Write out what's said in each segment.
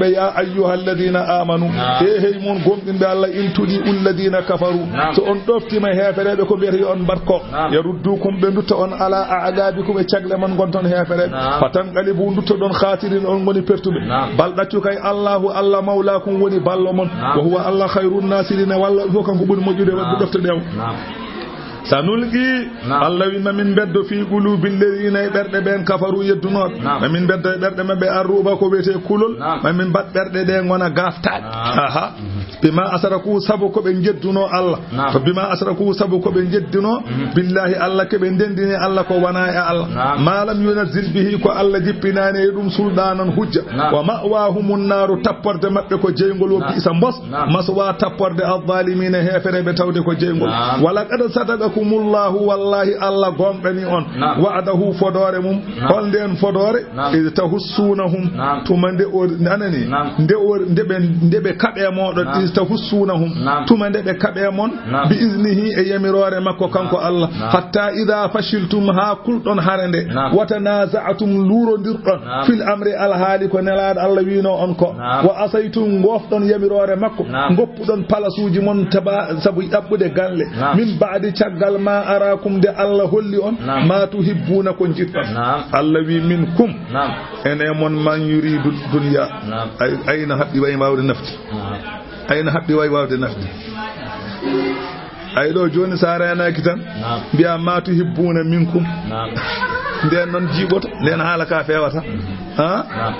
يا أيها الذين آمنوا إيه من قوم بالله إن تدعوا الذين كفروا سأن دوفتي ما هيفرة بكم بيري أن بركو يردوكم بندوتون على أعقابكم وشغل من قنتون هيفرة فتنقلبوا ندوتون خاسرين أن غني بيرتوب بل دتوكاي الله مولاكم وني بالمون وهو الله خير الناصرين والله هو كان كبر موجود دوفت ديو سنلقي الله وما من بدو في قلوب الذين يبرد بين كفروا يدنون من بدو يبرد ما بأروبا كوبيتي كلول من بدو دين وانا غافتات بما أسركوا سبو كبين جدنو الله فبما أسركوا سبو كبين جدنو بالله الله كبين دين الله كوانا يا الله ما لم ينزل به كو الله جبناني يدوم سلطانا حجة ومأواهم النار تبرد مبكو جينغول وبئس مبس مسوا تبرد الظالمين هيفر بتودي كو جينغول ولقد صدقكم الله والله الله غومبني اون وعده فدore mum holden fodore e tahussunahum tumande o nanani ndebe kabe modon is tahussunahum tumande be kabe mon bi iznihi e yamirore makko kanko Allah hatta idha fashiltum ha kuldon harande watanaza'tum lurondirdon fil amri al haliko nelad Allah wino on ko wa asaytum ngofdon yamirore makko goppudon palasuji mon taba sabu dabbude galle min ba'di caggal ma arakum de Allah holli on ma tuhibbuna ko jittan Allah wi minkum ene mon man yuridu dunya ayna habbi way wawde nafti ayna habbi way wawde nafti ay do joni sarana kitan biya ma tuhibbuna minkum den non jiboto len hala ka fewata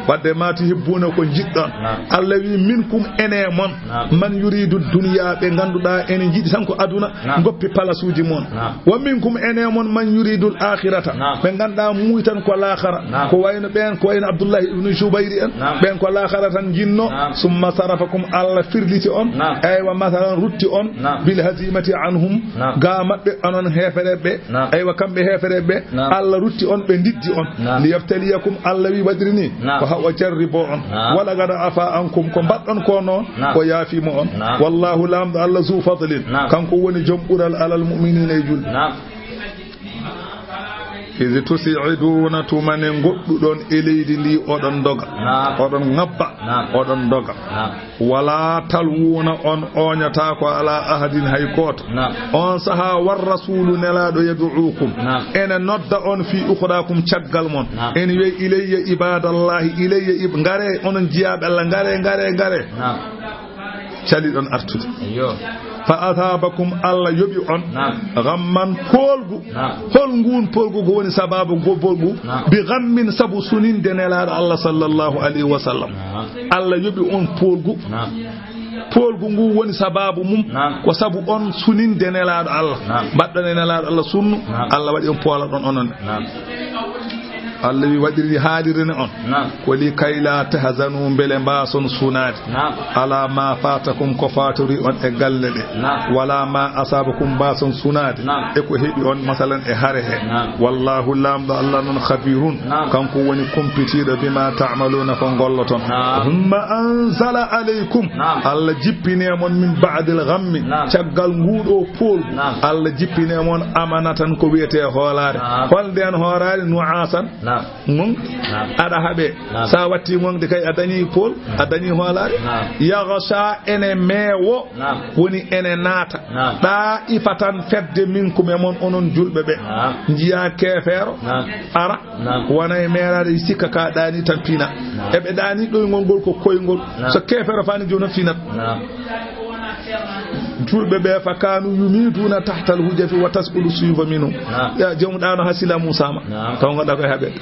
wadde ma tuhibbuna ko jiddon Allah wi minkum ene mon man yuridu dunya be ganduda ene jidi sanko aduna goppi palasuji mon wa minkum ene mon man yuridu al-akhirata be ganda muytan ko laakara ko wayno ben ko wayno Abdullah ibn Jubayr en ben ko laakara tan jinno summa sarafakum Allah firliti on aywa masalan rutti on bil hazimati anhum ga mabbe anon heferebe aywa kambe heferebe Allah rutti on be diddi on liyaftaliyakum Allah wi wadrini ko hawa jarribo on wala gada afa ankum ko baddon ko non ko yafi mo on wallahu lamdu Allah zu fadlin kanko woni jombural alal mu'minina jul izi tusi'iduna tumane goddudon eleydi ndi odon doga odon ngabba odon doga wala talwuna on onyata ko ala ahadin haykoto on saha war rasulu nelado yad'ukum ena nodda on fi ukhrakum caggal mon en wi ilayya ibadallahi ilayya ngare onon jiyabe Allah ngare cali don artude fa athabakum Allah yobi on ghamman polgu hol ngun polgu go woni sababu gobolgu bi ghammin sabu sunin denelaado Allah sallallahu alaihi wasallam Allah yobi on polgu ngu woni sababu mum ko sabu on sunin denelaado Allah baddo denelaado Allah sunnu Allah wadi on pola don onon Allah wi wadiri haadirene on ko li kayla tahzanu bele mbason sunade ala ma fatakum ko faturi on e galle de wala ma asabakum bason sunade e ko hebi on masalan e hare he wallahu lamdo Allah non khabirun kanko woni competire bima ta'maluna ko golloton humma anzala alaykum Allah jippine mon min ba'dil ghammi caggal ngudo pol Allah jippine mon amanatan ko wiete hoolare holden hoorare nu'asan mon ada habe sa watti mon de kay adani pol adani holare yaghsha ene mewo woni ene nata da ifatan fedde minkum e mon onon julbe be jiya kefero ara wana e merade sikka ka dani tampina e be dani do ngol ko koygol so kefero fani jona finat julbe be fakanu yumiduna tahta al-hujati wa tasqulu suyuba minhum ya jomudano hasila Musa ma taw ngada ko habe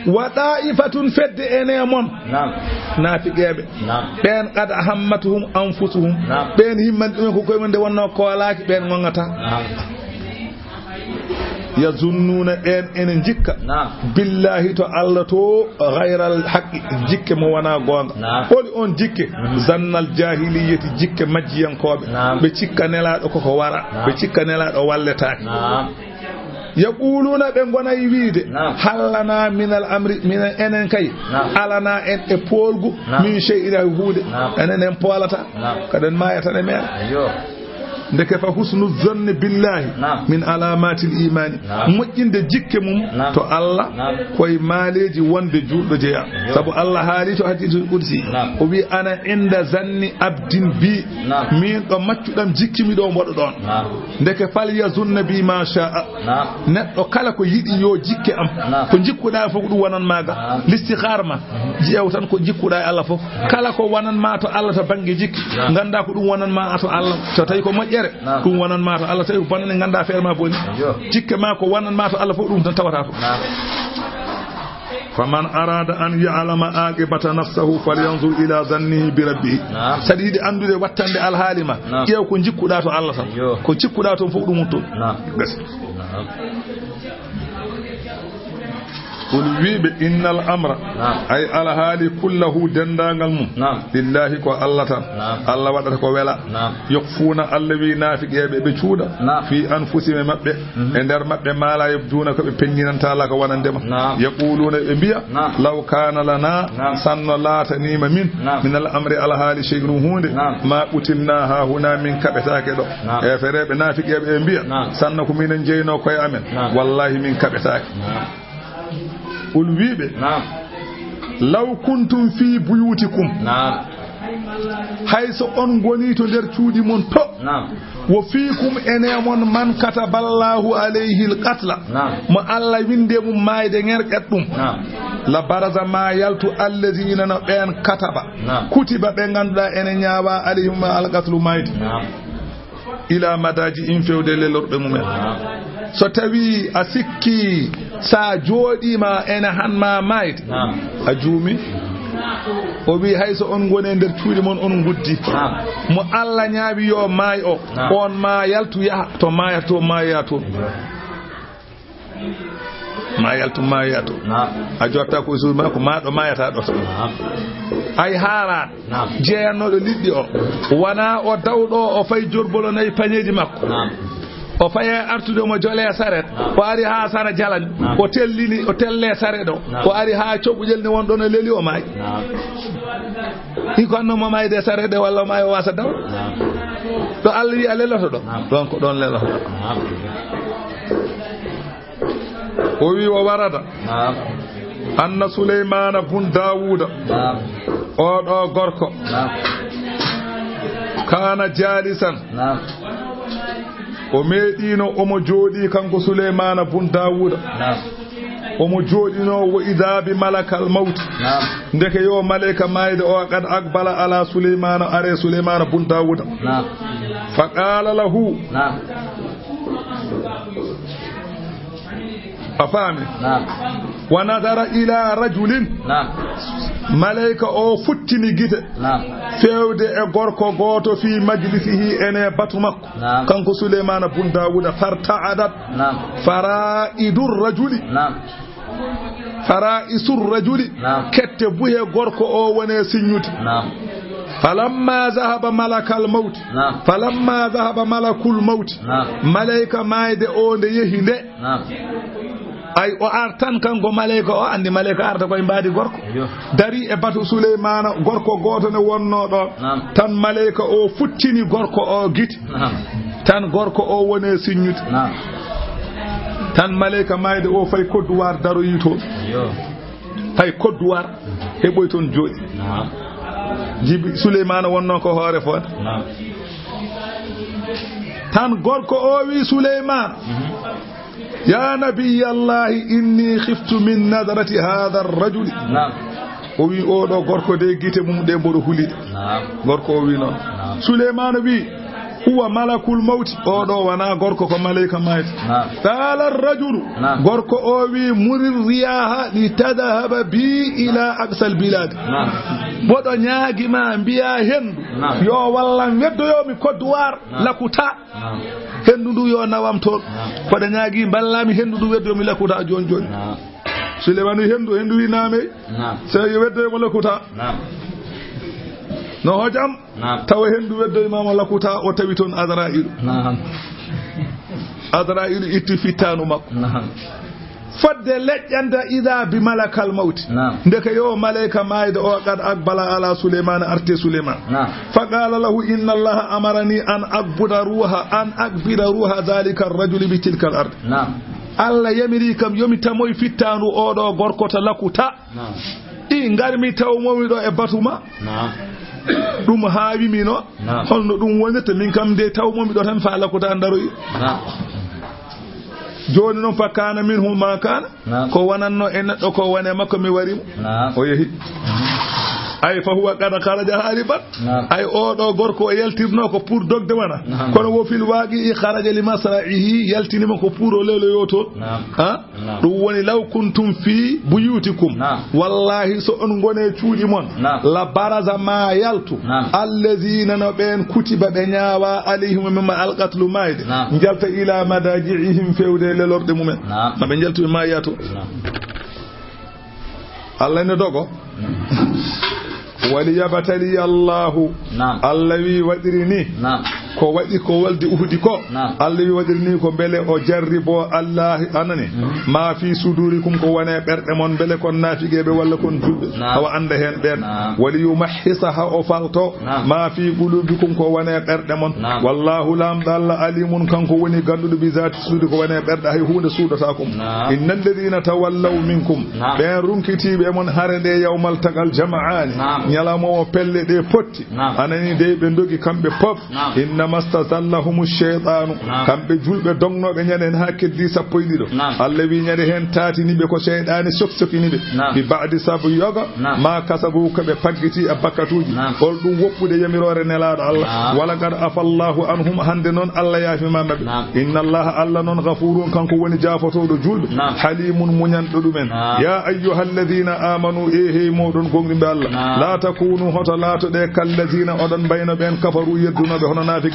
wa da'ifatun fedde ene mon nafiqebe ben qad ahammatuhum anfusuhum ben himman ko koy wonde wonno ko laaki ben ngongata yazunnuna en jikka billahi to Allah to ghayral haqqi jikke mo wana gonga oli on jikke zannal jahiliyati jikke majjiyankobe be cikka nelado ko wara be cikka nelado walletaaki yaquluna be gona wiide hallana min al amri min enen kay alana en e polgu min shay'ina huude enen en polata kaden mayata ne men ndeke fa husnu zanni billahi min alamatil imani moƴƴinde jikke mum to Allah koye maaleji wonde juɗɗo jeeya sabu Allah haali to hadisul qudsi o wi ana inda zanni abdin bi min ɗo maccuɗam jikkimi ɗo mboɗo ɗon ndeke fal yazunna bi ma sha'a neɗɗo kala ko yiɗi yo jikke am ko jikkuɗa fof ɗum wonan maga l'istikhara ma ƴeew tan ko jikkuɗa e Allah fof kala ko wonanma to Allah to banggue jikki ganda ko ɗum wonanma to Allah so tawi ko moƴƴere ɗum wonanma to Allah tawi ko bonnane ganda feere ma boni jikke ma ko wonanma to Allah fof ɗum tan tawata to faman arada an ya'lama aqibata nafsahu falyanzur ila dhannihi bi rabbih sadi yiɗi andude wattande alhaalima ƴeew ko jikkuɗa to Allah tan ko jikkuɗa toon fof ɗum wonton قل ويب إن الأمر أي على هالي كله دندانgal mum lillahi ko Allah tan Allah wadata ko wela yokfuna allawi nafiqeɓe ɓe cuuda fi anfusihim mabɓe e nder mabɓe ma la yabduna ko ɓe penninanta la ko wonandema yaquluna ɓe mbiya law kana lana sanno latanima min al amri ala hali shay'un hunde ma utilna ha huna min kaɓetake ɗo e fereɓe nafiqeɓe ɓe mbiya sanno ko minen jeyno koye amen wallahi min kaɓetake ulwiɓe law kuntum fi buyutikum hayso on goni to nder cuuɗi mon to wo fiikum ene mon man kataballahu alayhi alqatla mo Allah winde mum mayde ngerƴat ɗum la baraza ma yaltu alladhina no ɓen kataba kutiba ɓe ganduɗa ene ñaawa alayhim alqatlu mayde ila madaji in fewde lelorɓe mumen so tawi a sikki sa jooɗima ene hanma mayde a juumi o wi hayso on gone nder cuuɗi mon on guddi mo Allah ñaawi yo maay o on ma yaltu yaha to mayata to maya toon ma yaltu maya to a jotta ko suudu ma ko maɗo mayata ɗo to ay haaraɗo jeeyannoɗo liɗɗi o wona o dawɗo o fay jorbolo nayi pañeji makko o faye artude mo jole saret o ari ha sara jalani o tellini o telle saret o ari ha coɓuƴel ne won ɗon o leeli o maayi i konno mo mayde saret de walla o maayi o wasa daw ɗo Allah wi a leloto ɗo ɗon ko ɗon leloto o wi o warada anna Souleymana bun Dawuda oɗo gorko kana jalisan o meeɗino omo jooɗi kanko Souleymana bun Dawuda omo jooɗino wo idabi malakal mawti ndeke yo malaika mayde o qad aqbala ala Souleymana are Souleymana bun Dawuda fa qala lahu afami wa nadara ila rajulin malaika o futtini gite fewde e gorko goto fi majlisihi ene batu makko kanko Souleymana bun Dawuda farta'adat fara'idur rajuli kette buhe gorko o wone siñuti falamma zahaba malakul maut malaika mayde o nde yehi nde ay o artan kanko malaika o andi malaika arta koye mbaadi gorko dari e batu Souleymana gorko goto ne wonno ɗo tan malaika o futtini gorko o gite tan gorko o wone siñude tan malaika mayde o fay kodduwar daroyi toon fay kodduwar heɓoy toon jooɗi jibi Souleymana wonno ko hoore fonde tan gorko o wi Souleymana ya nabiyallahi inni khiftu min nadarati hadha ar-rajuli o wi oɗo gorko de gite mum ɗe mboɗo hulide gorko o wi noon Souleymana wi huwa malakul mawti oɗo wana gorko ko malaika mayde qala ar-rajulu gorko o wi murir riyaha li tadhhaba bi ila aqsal bilad boɗo ñaagima mbiya hendu yo wallan weddoyomi kodduwar lakuta hendu ndu yo nawam toon koɗa ñaagui ballami hendu ndu weddoyomi lakuta joni joni Souleymane hendu wi naame so weddoyomo lakuta no hojam tawa hendu weddoymama lakuta o tawi toon Azra'ilu itti fittanu makko fadde leƴƴanta ida bi malakal mawti ndeke yo malayka mayde o qad aqbala ala Suleyman arte Suleyman fa qala lahu inna allaha amarani an aqbida ruha dhalika ar-rajul bi tilka al-ard Allah yamiri kam yomi tamoy fittanu oɗo gorko to lakuta i ngarmi taw momi ɗo e batuma ɗum haawimi no holno ɗum woni to min kam de taw momi ɗo tan fa lakuta ndaroyi joni noon fa kana minhum ma kana ko wonanno e neɗɗo ko wone makko mi warimo o yehi ay fa huwa qad kharaja hariban ay oɗo gorko o yaltirno ko pour dogde wana kono wo fil waqi kharaja li masra'ihi yaltinima ko pour o lelo yoto ha ɗum woni law kuntum fi buyutikum wallahi so on gone cuuɗi mon la baraza ma yaltu allazina no ɓen kutiba ɓe ñaawa alayhim mimma alqatlu mayde jalta ila madaji'ihim fewde lelorde mumen maɓe jaltu ma yato Allah ne dogo وليبتلي الله الذي ودرني ko waɗi ko waldi uhudi ko Allah wi waɗirni ko bele o jarribo Allah anani ma fi sudurikum ko wone ɓerɗe mon bele kon naafigeɓe walla kon julɓe awa anda hen ɓen wali yumahhisa ha o falto ma fi qulubikum ko wone ɓerɗe mon wallahu lamɗo Allah alimun kanko woni ganduɗo bi zati suduri ko wone ɓerɗe hay hunde suudatakum innal ladina tawallaw minkum ɓen runkitiɓe mon hare nde yawmal tagal jama'ani ñalamo o pelle ɗe potti anani de ɓe dogi kamɓe pop mastazallahum ash-shaytanu kambe julbe dongnobe nyaden ha keddi sappo yido Allah wi nyade hen tatinibe ko shaytani soksokinibe bi ba'di sabu yoga ma kasabu kabe paggiti abakatuji hol dum woppude yamirore nelaado Allah wala qad afallahu anhum hande non Allah yaafi mamabe inna Allah Allah non ghafurun kanko woni jafotodo julbe halimun munyanto dumen ya ayyuhalladhina amanu ehe modon gongimbe Allah la takunu hotalato de kallazina odon bayno ben kafaru yedduna be hono nafi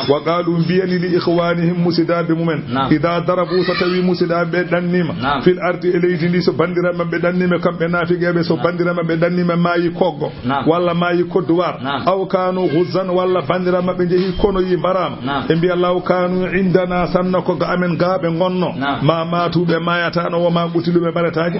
وقالوا بيني لإخوانهم مسداد ممن إذا ضربوا ستوي مسداد بدنيما في الأرض إليه دي سو بندرا من بدنيما كم بنافقه سو بندرا من بدنيما ما يكوغو ولا ما يكدوار أو كانوا غزا ولا بندرا من بنجي كونو يبرام إن بي الله كانوا عندنا سنكو غامن غاب غنو ما ماتوا بما يتانو وما قتلوا ببرتاج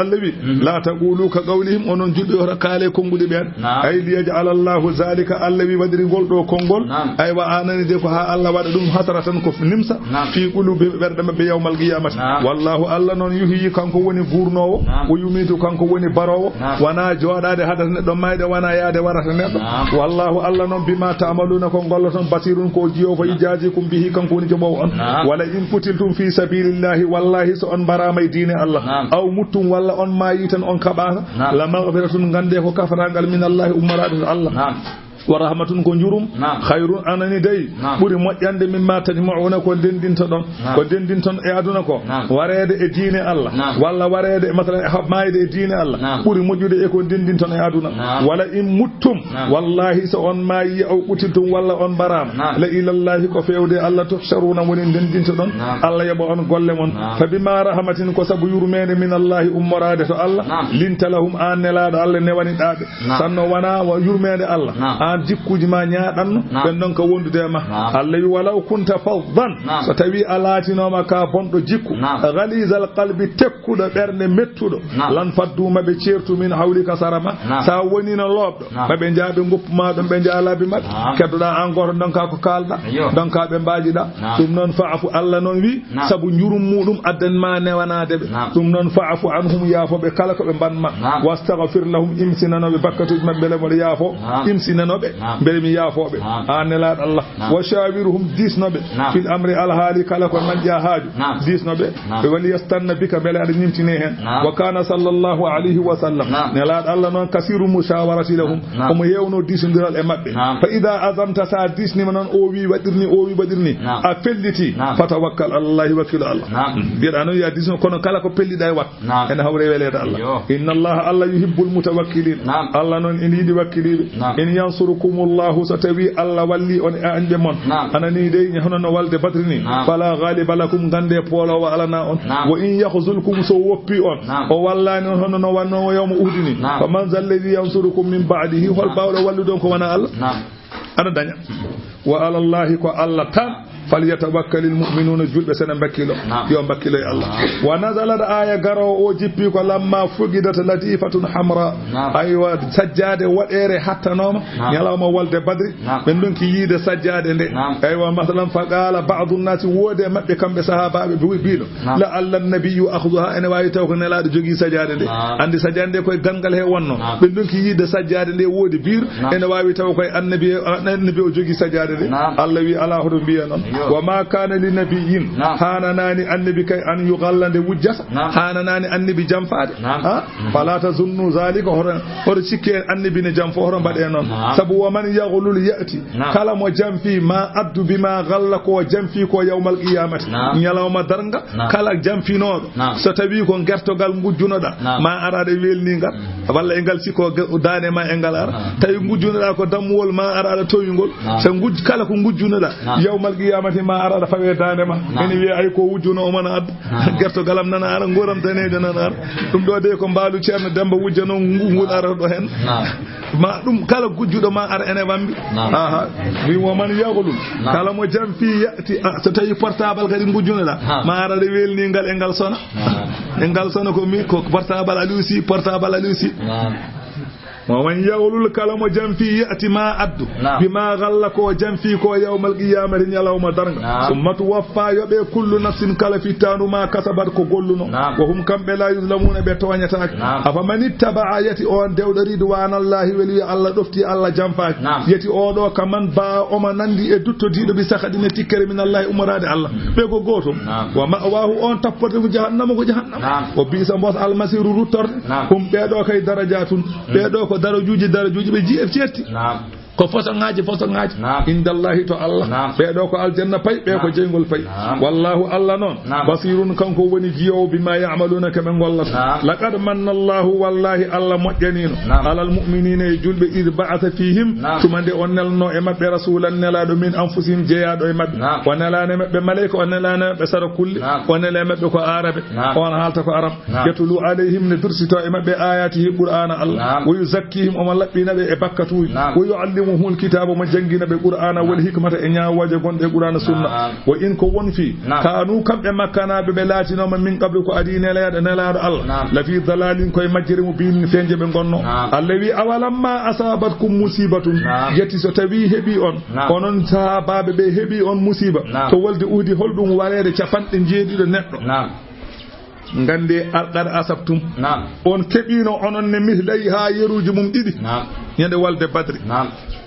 الذي لا تقولوا كقولهم أنون جدوا ركالكم غدي بيان أي ليجعل الله ذلك الذي بدري goldo kongol ay wa anani de ko ha Allah wada dum hasaratan ko nimsa fi qulubi berde mabbe yawmal qiyamah wallahu Allah non yuhi kanko woni gurnowo o yumitu kanko woni barowo wana jodade hadata neddo mayde wana yaade warata neddo wallahu Allah non bima ta'maluna ko golloton basirun ko jiyo fa ijajikum bihi kanko woni jobo on wala in kutiltum fi sabilillahi wallahi so on barama dine Allah aw mutum walla on mayitan on kabata la maghfiratun gande ko kafarangal min Allah ummaratu Allah ورحمة كنجروم خير أنني داي بوري موجاند مما تجمعون كو دندنتون كو دندنتون اي ادuna ko warede e diine Allah walla warede masalan habmayde e diine Allah buri mojude e ko dindinton e aduna wala in muttum wallahi so on mayi aw kutiltum walla on baram la ila Allah ko fewde Allah tuhsharuna woni dindinto don Allah yabo on golle mon fa bima rahmatin ko sabu yurmede min Allah ummarade to Allah lintalahum an nelado Allah ne wani daabe sanno wana wa yurmede Allah jikkuji ma nyaadanno ben don ko wondude ma Allah wi walaw kunta faddan so tawi alatinoma ka bondo jikku ghalizal qalbi tekkudo berne mettudo lan faddu mabe certu min hawlika sarama sa woni no lobdo mabe jaabe goppuma don be jaalabi mabbe keddoda encore don ka ko kalda don ka be mbajida dum non fa'fu Allah non wi sabu njurum mudum addan ma newanade be dum non fa'fu anhum yaafo be kala ko be banma wastaghfir lahum imsinano be bakkatu mabbe le mo yaafo imsinano bere mi yaafobe anelaad Allah wa shawiruhum disnobe fil amri al hali kala ko manja haaju disnobe be wali yastanna bika bele ad nimtine hen wa kana sallallahu alayhi wa sallam nelaad Allah non kasiru mushawarati lahum o yewno disndiral e mabbe fa ida azamta sa disni manon o wi wadirni a felliti fatawakkal Allah wakil Allah biada no ya disno kono kala ko pellida e wat en hawre welede Allah inna Allah yuhibbul mutawakkilin Allah non indi wakkilibe in yansurukumullahu satawi Allah walli on anje mon anani de hono walde badrini fala ghaliba lakum gande polo wa alana on wa in yakhzulkum so woppi on o wallani hono no wanno yawm uhdini faman zalladhi yansurukum min ba'dihi hol bawla wallu don ko wana Allah ana daña wa ala llahi ko Allah tan falyatawakkalil mu'minuna julɓe sene bakkilo yo bakkilo e Allah wa nazalat aya garo o jippi ko lamma fugidat latifatun hamra aywa sajjade waɗere hattanoma ñalawma wolde badri ɓen ɗon ki yiide sajjade nde aywa masalan fa qala ba'du nnasi woode mabɓe kamɓe sahabaɓe biiɗo la alla nabiyyu akhuduha ene wawi taw ko nelaɗo jogui sajjade nde andi sajjade nde koye gangal he wonno ɓen ɗon ki yiide sajjade nde woodi biir ene wawi taw koye annabi o jogui sajjade nde Allah wi ala hoto mbiya noon wa ma kana li nabiyyin hananani annabi kay an yughallande wujjata hananani annabi jamfade fala tazunnu zalika hoto cikke annabi ne jamfo hoto mbaɗe noon sabu wa man yaghlul ya'ti kala mo jamfi ma addu bima ghalla ko jamfi ko yawmal qiyamati nyalawma darga kala jamfinoɗo so tawi ko gertogal gujjunoɗa ma arade welningal walla e ngal siko dane ma e ngal ara tawi gujjunoɗa ko dammuwol ma arade toyngol so kala ko gujjunoɗa yawmal qiyamati ma arada fawe dande ma ene wiya ay ko wujjuno o mana adda gertogalam nana ara goram danede nana ara ɗum ɗo de ko mbaalu Thierno Demba wujjano ngul ara ɗo hen ma ɗum kala gujjuɗo ma ara ene wambi wi woman yaghlul kala mo jamfi yati so tawi portable kadi gujjunoɗa ma arade welningal e ngal sona e ngal sona ko mi ko portable alusi ومن يغلل كلام جنفي يأتي ما أدو بما غلق وجنفي كو يوم القيامة يوم درنغ ثم توفى يبي كل نفس كالفتان ما كسبت كو قلنا وهم كم بلا يظلمون بتوانيتاك أفمن اتبع يتي أون دود رضوان الله ولي الله دفتي الله جنفاك يتي أودو كمان با أما نندي إدوتو ديدو بسخدين تكر من الله أمراد الله بيكو قوتم ومأواه أون تفرد جهنم وبيس مباس المسير روتر هم بيدو كي درجات بيدو darajuji be jif cetti ko foto ngaaji indallahi to Allah be do ko aljanna pay be ko jeygol pay wallahu Allah non basirun kanko woni jiyo bima ya'maluna kama gollata laqad manna Allahu wallahi Allah mojjanino alal mu'minina julbe id ba'atha fihim tumande onnelno e mabbe rasulan nelado min anfusihim jeyaado e mabbe wonelane mabbe malaika wonelane mabbe sara kulli wonelane mabbe ko arabe on halta ko arab yatulu alayhim ne dursito e mabbe ayatihi qur'ana Allah wa yuzakkihim o labbina be e bakkatuji wa yu'allimu hul kitabu ma jangina be qur'ana wal hikmata e nyaawaje gonde qur'ana sunna wa in ko won fi kanu kambe makana be latino ma min qabli ko adine leeda nelaado Allah la fi dalalin koy majrimu bin fenje be gonno allawi awalamma asabatkum musibatun yati so tawi hebi on onon sahababe be hebi on musiba to walde udi holdum warede capande jeedido neddo ngande alqad asabtum on kebino onon ne mihlay ha yeruji mum didi nyande walde badri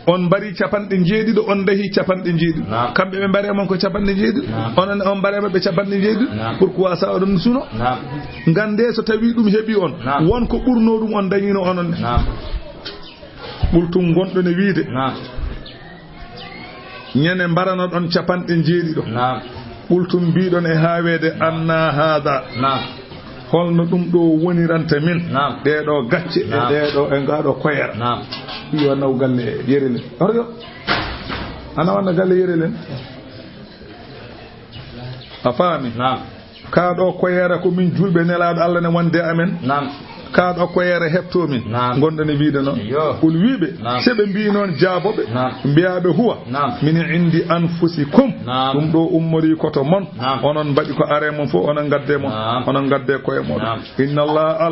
on bari capanɗe jeeɗiɗo on dahi capanɗe jeeɗiɗo kamɓe ɓe mbarema ko capanɗe jeeɗiɗo onon on mbarema ɓe capanɗe jeeɗiɗo pourquoi sa oɗon suno gande so tawi ɗum heeɓi on wonko ɓurno ɗum on dañino onon ne ɓultum gonɗo ne wiide ñande mbarano ɗon capanɗe jeeɗiɗo ɓultum mbiɗon e hawede anna hada holno ɗum ɗo woniranta min ɗeɗo gacce e ɗeɗo e ngaɗo koyera ɓi wannaw galle yerelen oryo ana wanna galle yerelen a faami kaɗo koyera ko min julɓe nelaɗo Allah ne wonde amen kaɗo koyere hepto min gonɗo ne wiide noon ɓul wiɓe seɓe mbi noon jaaboɓe mbiyaɓe huwa min indi anfusikum ɗum ɗo ummori koto mon onon mbaɗi ko are mon fof onon gadde mon onon gadde koye moɗon inna Allah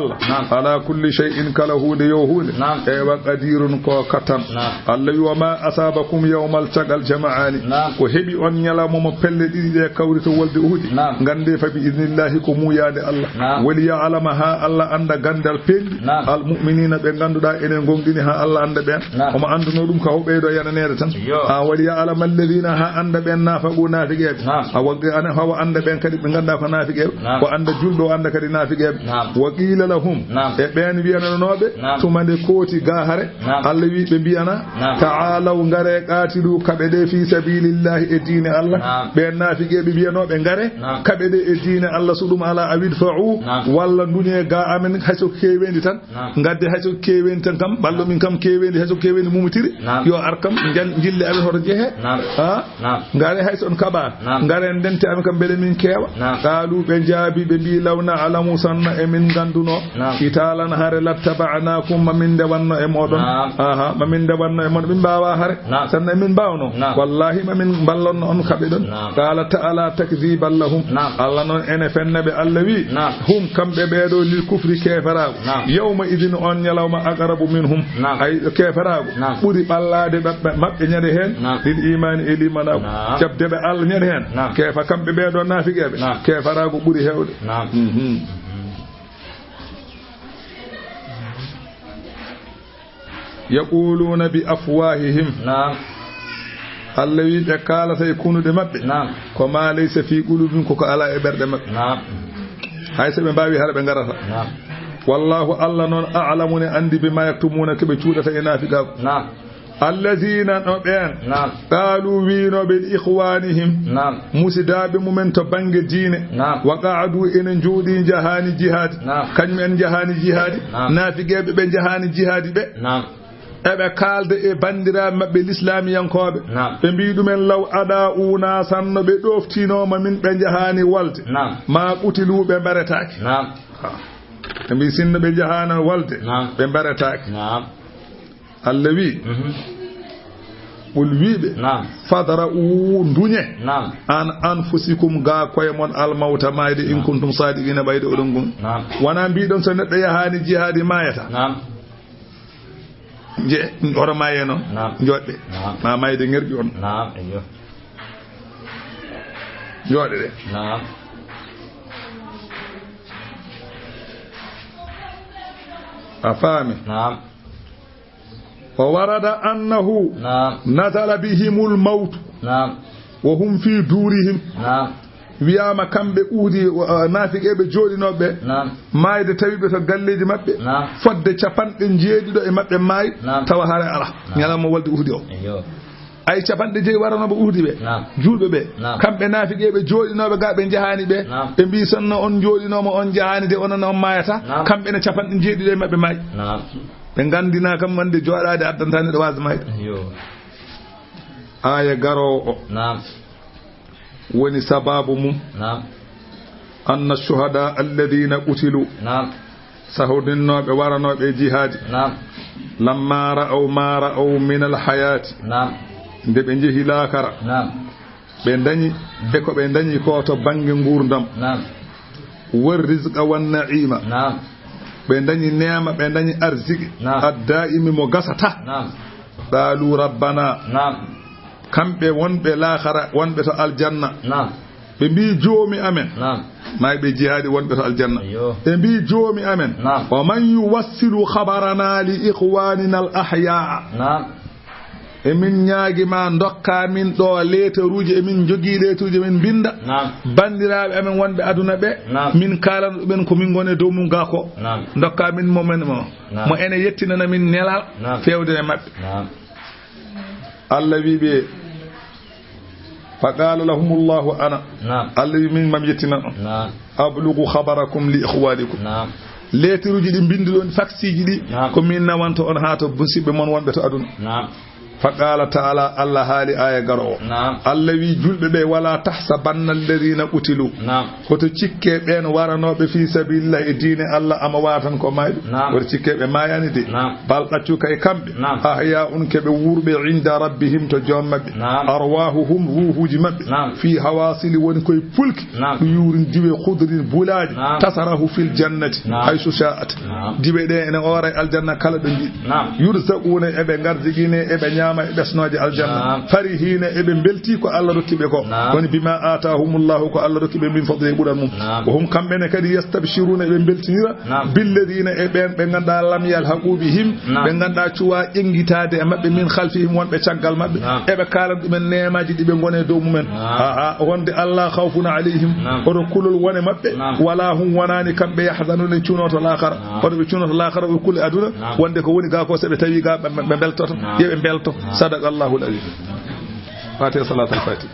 ala kulli shay'in kala huude yo huude ewa qadirun ko katan Allah wi wa ma asabakum yawmal tagal jama'ani ko heɓi on ñalamo mo pelle ɗiɗi ɗe kawrito wolde uhudi gande fa bi idnillahi ko muyade Allah wali ya alama ha Allah anda gande pendi al mu'minina be ganduda enen gongini ha Allah anda ben omo anduno dum ka hoɓeydo yananede tan ha wali ya alama alladhina ha anda ben nafaqu nafiqebe ha wagge ana hawa anda ben kadi be ganda ko nafiqebe ko anda juldo anda kadi nafiqebe wa qila lahum e ben wiyananobe tumande koti ga hare Allah wi be biyana ta'alu ngare qatilu kabe de fi sabilillahi e dine Allah be nafiqebe biyanobe ngare kabe de e dine Allah sudum ala awidfa'u walla dunye ga amen haso kewendi tan gadde hayso kewendi tan kam ballo min kam kewendi hayso kewendi mumutiri yo arkam jille amen hoto jehe ngare hayso on kaba ngare dente am kam bele min kewa qalu be jaabi be bi lawna alamu sanna e min ganduno italan hare lattaba'nakum min de wanno e modon min de wanno e modon min bawa hare sanna min bawno wallahi min ballon on kabe don qala ta'ala takdhiban lahum Allah non ene fennabe Allah wi hum kambe beedo lil kufri kefarago yawma idin on nyalawma aqrabu minhum ay kefarago buri ballade mabbe nyade hen lil imani e limanago jabdebe Allah nyade hen kefa kambe beedo nafiqebe kefarago buri hewde yaquluna bi afwahihim Allah wi be kala tay kunude mabbe ko ma laysa fi qulubin ko ala e berde mabbe hayse be mbawi hara be garata wallahu Allah non a'lamuna andi bima yaktumuna ke be cuudata e nafiqago allazina ben qalu wino bil ikhwanihim musidabe mumen to bange diine wa qa'adu enen judi jahani jihad kanmen jahani jihad nafiqebe be jahani jihad be ebe kalde e bandira mabbe l'islamiyankobe be mbi dumen law ada una sanno be doftinoma min be jahani walde ma qutilu be barataaki be mbi sinno be jahana walde be barataaki Allah wi wibe fadra'u dunye an anfusikum ga koye mon al mauta mayde in kuntum sadiqina bayde odon gon wana mbi don so neddo yahani jihadi mayata je oro maye non jodde ma mayde ngerbi on jodde de afami wa warada annahu nazala bihimul maut wa hum fi durihim wiyama kambe uudi nafiqebe jodinobe mayde tawibe to galleji mabbe fodde capanɗe jeedido e mabbe may tawa hare ala nyalama walde uudi o ay capanɗe jeey waranobe uudi be julbe be kambe nafiqebe jodinobe gabe jahani be be mbi sonno on jodinoma on jahani de onon on mayata kambe ne capanɗe jeedido e mabbe may be gandina kam wande joodade addantani do wazi may aya garo woni sababu mum anna shuhada alladhina qutilu sahudinnoɓe waranoɓe jihadi lamma ra'aw ma ra'aw min alhayati nde ɓe jeehi laakara ɓe dañi be ko ɓe dañi ko to bange ngurdam wal rizqa wan na'ima ɓe dañi neema ɓe dañi arziki addaimi mo gasata qalu rabbana kambe wonbe laakara wonbe to aljanna be bi joomi amen may be jihadi wonbe to aljanna be bi joomi amen wa man yuwassilu khabarana li ikhwanina al ahya e min nyaagi ma dokka min do leteruuje e min jogi leteruuje min binda bandiraabe amen wonbe aduna be min kalan ben ko min gone dow mum gako dokka min momen mo ene yettinana min nelal fewde e mabbe Allah wibe faqala lahum Allah ana Allah min mam yettina ablugu khabarakum li ikhwanikum leteruji di bindilon faksiji di ko min nawanto on hato busibbe mon wonbe to aduna faqala ta'ala Allah hali aya garo Allah wi julbe be wala tahsabanna alladhina qutilu hoto cikke ben waranobe fi sabilillah e diine Allah ama watan ko maydo wor cikke be mayani de bal qaccu kay kambe ahya un kebe wurbe inda rabbihim to jommabe arwahuhum ruhuji mabbe fi hawasili woni koy fulki yurin diwe khudrin buladi tasarahu fil jannati haythu sha'at dibe de en ora aljanna kala be jidi yurzaquna ebe garzigine ebe besnoje aljanna farihina ebe belti ko Allah rokkibe ko woni bima atahumullahu ko Allah rokkibe min fadli budan mum wa hum kambene kadi yastabshiruna ebe beltinira billadina ebe be ganda lam yalhaqubihim be ganda cuwa jengitade e mabbe min khalfihim wonbe caggal mabbe ebe kala dumen neemaji dibe gone dow mumen wonde Allah khawfuna alayhim odo kulul wone mabbe wala hum wanani kambe yahzanuna cunoto laakara odo be cunoto laakara be kul aduna wonde ko woni ga ko sebe tawi ga be beltoto yebe belto صدق الله العظيم فاتحة صلاة الفاتحة